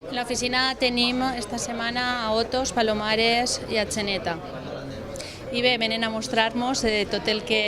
En l'oficina tenim esta setmana a Otos, Palomares i a Atzeneta. I bé, venen a mostrar-nos tot el que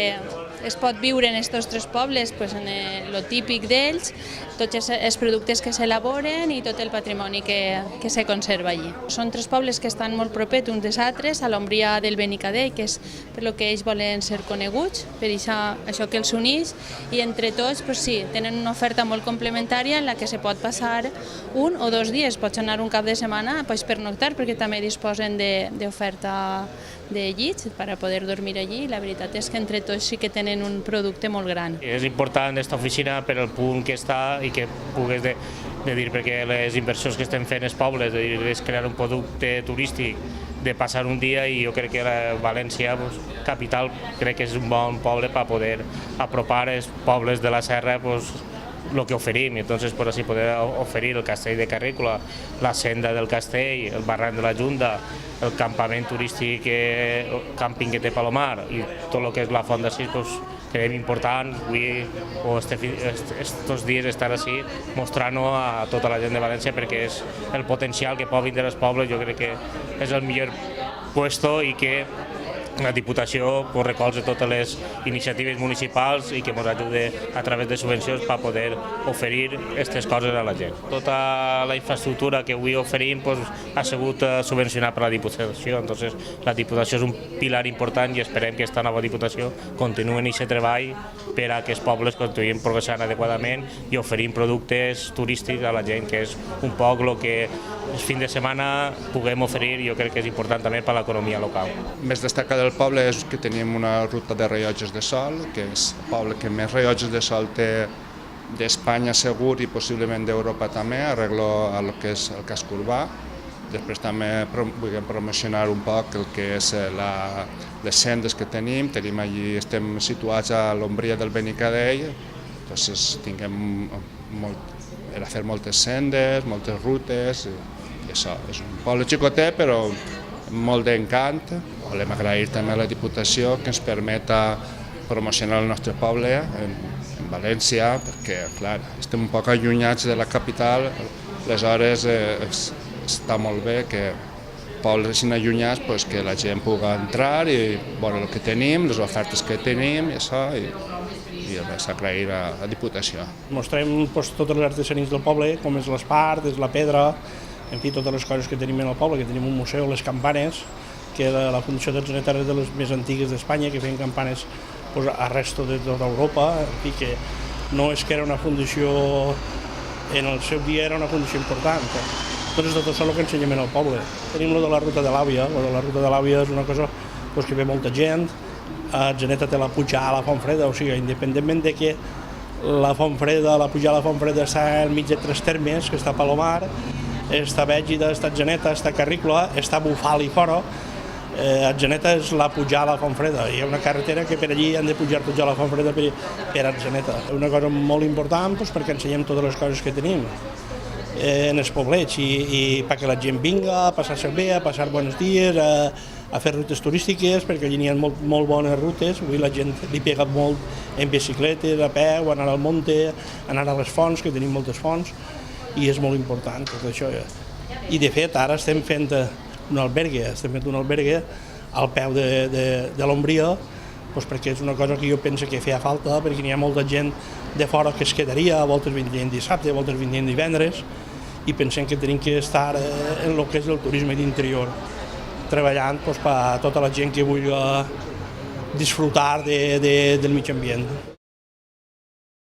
es pot viure en aquests tres pobles, en el típic d'ells, tots els productes que s'elaboren i tot el patrimoni que se conserva allí. Són tres pobles que estan molt propets uns dels altres, a l'ombria del Benicadell, que és per lo que ells volen ser coneguts, per això que els uneix, i entre tots sí, tenen una oferta molt complementària en la que se pot passar 1 o 2 dies, pots anar un cap de setmana per noctar, perquè també disposen d'oferta de llits per a poder dormir allí. La veritat és que entre tots sí que tenen un producte molt gran. És important aquesta oficina per al punt que està i que pugues de dir, perquè les inversions que estem fent als pobles, és crear un producte turístic, de passar un dia, i jo crec que València, capital, crec que és un bon poble per poder apropar els pobles de la serra lo que oferim, entonces por así poder oferir el castell de Carrícola, la senda del castell, el barranc de la Junta, el campament turístic, càmping que té Palomar, i tot el que és la Font d'Assís, creiem important avui o estos dies estar així mostrant-ho a tota la gent de València, perquè és el potencial que pot vindre als pobles. Jo crec que és el millor puesto i que la Diputació recolza totes les iniciatives municipals i que ens ajuda a través de subvencions per poder oferir aquestes coses a la gent. Tota la infraestructura que avui oferim ha sigut subvencionada per la Diputació, entonces la Diputació és un pilar important i esperem que aquesta nova Diputació continuï en aquest treball per a que els pobles continuïn progressant adequadament i oferint productes turístics a la gent, que és un poc el que el fin de setmana puguem oferir. Jo crec que és important també per a l'economia local. Més destacat del poble és que tenim una ruta de rellotges de sol, que és el poble que més rellotges de sol té d'Espanya segur i possiblement d'Europa també, arreglo el que és el casc urbà. Després també volem promocionar un poc el que és les sendes que tenim. Allí, estem situats a l'ombria del Benicadell, doncs tinguem per a fer moltes sendes, moltes rutes, i això és un poble xicotet però molt d'encant. Volem agrair també a la Diputació que ens permeta promocionar el nostre poble en València, perquè clar, estem un poc allunyats de la capital, aleshores està molt bé que pobles així allunyats que la gent pugui entrar i veure el que tenim, les ofertes que tenim i això, i res, agrair a la Diputació. Mostrem totes les artesanies del poble, com és l'espart, és la pedra, en fi, totes les coses que tenim en el poble, que tenim un museu, les campanes, que la Fundació d'Atzeneta és de les més antigues d'Espanya, que feien campanes a resto de tota Europa, en fi, que no és que era una fundació, en el seu dia era una fundació important. Entonces tot això és el que ensenyem en el poble. Tenim lo de la ruta de l'Àvia, la ruta de l'Àvia és una cosa que ve molta gent. Atzeneta té la pujada a la Font Freda, o sigui, independentment de que la Font Freda, la pujada a la Font Freda està enmig de 3 termes, que està a Palomar, està Bèlgida, està Atzeneta, està Carrícola, està Bufal i Fora. Atzeneta és la pujada a la Font Freda, hi ha una carretera que per allí han de pujar tots a la Font Freda per Atzeneta. És una cosa molt important perquè ensenyem totes les coses que tenim en els poblets i perquè la gent vinga a passar-se bé, a passar bons dies, a fer rutes turístiques, perquè allí n'hi ha molt bones rutes. Avui la gent li pega molt en bicicletes, a peu, anar al monte, anar a les fonts, que tenim moltes fonts, i és molt important tot això. I de fet ara estem fent un albergue al peu de l'ombria, perquè és una cosa que jo penso que feia falta, perquè n'hi ha molta gent de fora que es quedaria, a voltes vindrien dissabte, a voltes vindrien divendres, i pensem que tenim que estar en el que és el turisme d'interior, treballant per a tota la gent que vulgui disfrutar del mig ambient.